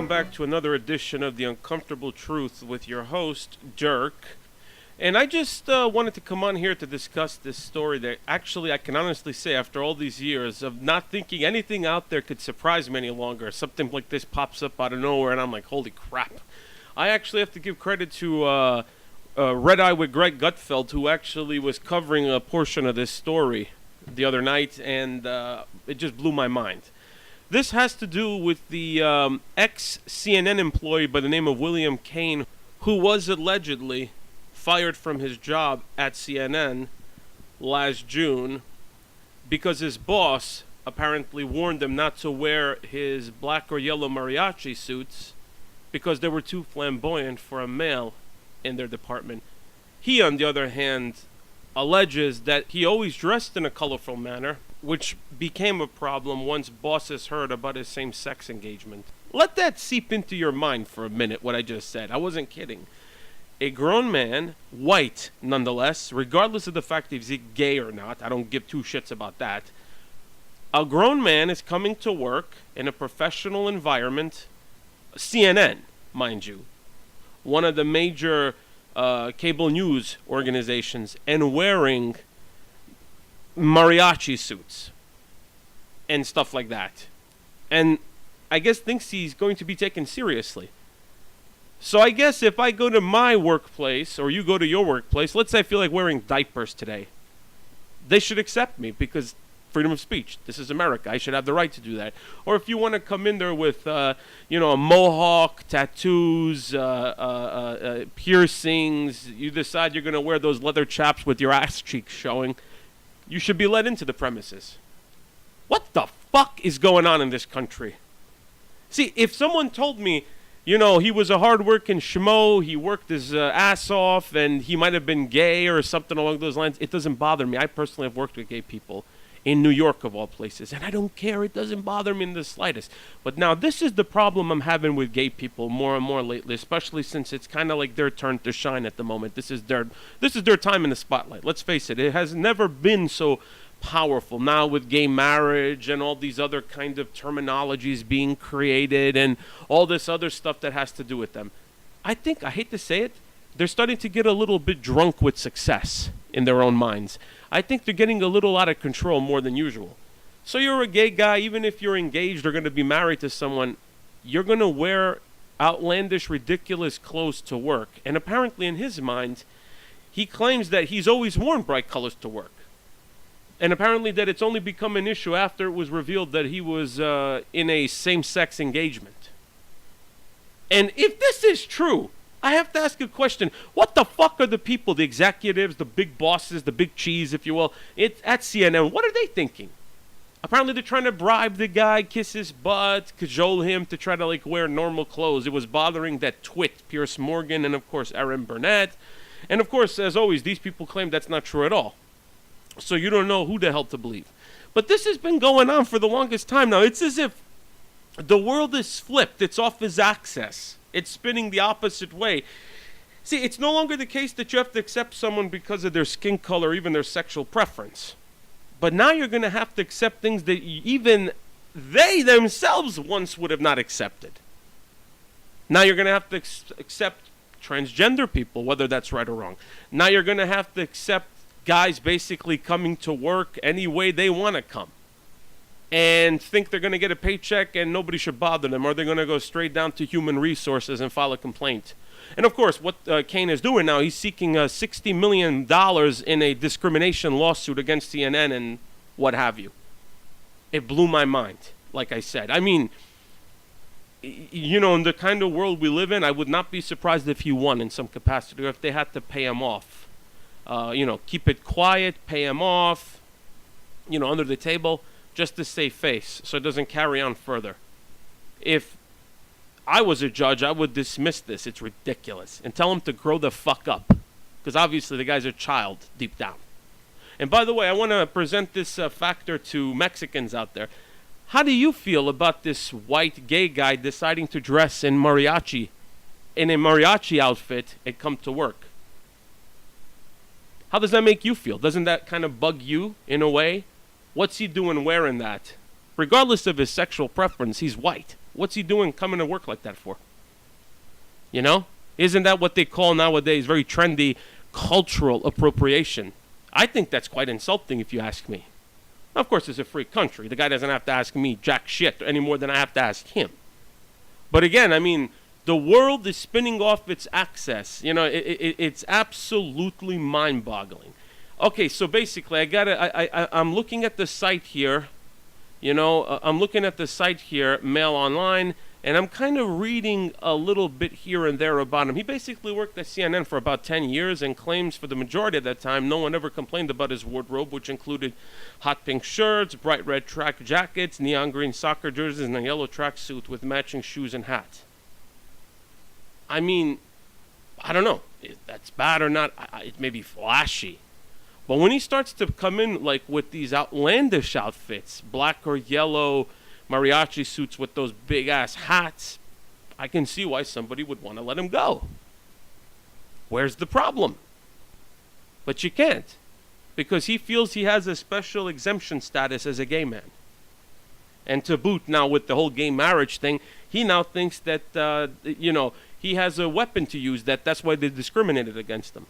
welcome back to another edition of The Uncomfortable Truth with your host, Dirk. And I just wanted to come on here to discuss this story that actually I can honestly say after all these years of not thinking anything out there could surprise me any longer. Something like this pops up out of nowhere and I'm like, holy crap. I actually have to give credit to Red Eye with Greg Gutfeld, who actually was covering a portion of this story the other night, and it just blew my mind. This has to do with the ex-CNN employee by the name of William Kane, who was allegedly fired from his job at CNN last June because his boss apparently warned him not to wear his black or yellow mariachi suits because they were too flamboyant for a male in their department. He, on the other hand, alleges that he always dressed in a colorful manner, which became a problem once bosses heard about his same-sex engagement. Let that seep into your mind for a minute, what I just said. I wasn't kidding. A grown man, white nonetheless, regardless of the fact if he's gay or not, I don't give two shits about that. A grown man is coming to work in a professional environment, CNN, mind you, one of the major cable news organizations, and wearing mariachi suits and stuff like that. And I guess thinks he's going to be taken seriously. So I guess if I go to my workplace, or you go to your workplace, let's say I feel like wearing diapers today, they should accept me because freedom of speech. This is America. I should have the right to do that. Or if you want to come in there with, a mohawk, tattoos, piercings, you decide you're going to wear those leather chaps with your ass cheeks showing, you should be let into the premises. What the fuck is going on in this country? See, if someone told me, he was a hard-working schmo, he worked his ass off, and he might have been gay or something along those lines, it doesn't bother me. I personally have worked with gay people in New York, of all places, and I don't care. It doesn't bother me in the slightest. But now, this is the problem I'm having with gay people more and more lately, especially since it's kind of like their turn to shine at the moment. This is their time in the spotlight. Let's face it, it has never been so powerful. Now with gay marriage and all these other kind of terminologies being created and all this other stuff that has to do with them. I think, I hate to say it, they're starting to get a little bit drunk with success in their own minds. I think they're getting a little out of control more than usual. So you're a gay guy, even if you're engaged or going to be married to someone, you're going to wear outlandish, ridiculous clothes to work. And apparently in his mind, he claims that he's always worn bright colors to work. And apparently that it's only become an issue after it was revealed that he was in a same-sex engagement. And if this is true, I have to ask a question. What the fuck are the people, the executives, the big bosses, the big cheese, if you will, at CNN, what are they thinking? Apparently they're trying to bribe the guy, kiss his butt, cajole him to try to wear normal clothes. It was bothering that twit, Pierce Morgan, and of course Erin Burnett. And of course, as always, these people claim that's not true at all. So you don't know who the hell to believe. But this has been going on for the longest time now. It's as if the world is flipped. It's off its axis. It's spinning the opposite way. See, it's no longer the case that you have to accept someone because of their skin color or even their sexual preference. But now you're going to have to accept things that even they themselves once would have not accepted. Now you're going to have to accept transgender people, whether that's right or wrong. Now you're going to have to accept guys basically coming to work any way they want to come and think they're going to get a paycheck and nobody should bother them, or they're going to go straight down to human resources and file a complaint. And of course, what Kane is doing now, he's seeking $60 million in a discrimination lawsuit against CNN and what have you. It blew my mind, like I said. I mean, in the kind of world we live in, I would not be surprised if he won in some capacity or if they had to pay him off. Keep it quiet, pay him off, under the table, just to save face, so it doesn't carry on further. If I was a judge, I would dismiss this. It's ridiculous. And tell him to grow the fuck up. Because obviously the guy's a child deep down. And by the way, I want to present this factor to Mexicans out there. How do you feel about this white gay guy deciding to dress in a mariachi outfit and come to work? How does that make you feel? Doesn't that kind of bug you in a way? What's he doing wearing that? Regardless of his sexual preference, he's white. What's he doing coming to work like that for? You know? Isn't that what they call nowadays, very trendy, cultural appropriation? I think that's quite insulting if you ask me. Of course, it's a free country. The guy doesn't have to ask me jack shit any more than I have to ask him. But again, I mean, the world is spinning off its axis. You know, it's absolutely mind-boggling. Okay, so basically, I'm looking at the site here. You know, I'm looking at the site here, Mail Online, and I'm kind of reading a little bit here and there about him. He basically worked at CNN for about 10 years and claims for the majority of that time no one ever complained about his wardrobe, which included hot pink shirts, bright red track jackets, neon green soccer jerseys, and a yellow tracksuit with matching shoes and hat. I mean, I don't know if that's bad or not. It may be flashy. But when he starts to come in like with these outlandish outfits, black or yellow mariachi suits with those big ass hats, I can see why somebody would want to let him go. Where's the problem? But you can't, because he feels he has a special exemption status as a gay man. And to boot, now with the whole gay marriage thing, he now thinks that he has a weapon to use. That's why they discriminated against him.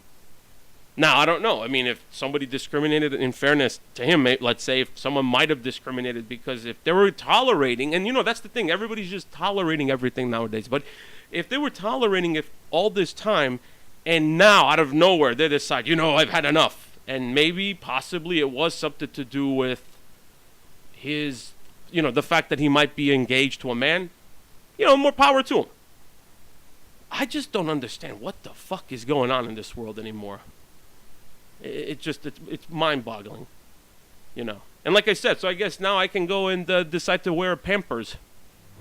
Now, I don't know. I mean, if somebody discriminated, in fairness to him, let's say if someone might have discriminated because if they were tolerating, and that's the thing, everybody's just tolerating everything nowadays. But if they were tolerating it all this time, and now out of nowhere they decide, I've had enough, and maybe possibly it was something to do with his, the fact that he might be engaged to a man, more power to him. I just don't understand what the fuck is going on in this world anymore. It's mind-boggling, And like I said, so I guess now I can go and decide to wear Pampers.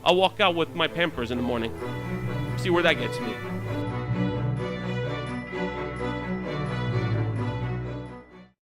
I'll walk out with my Pampers in the morning. See where that gets me.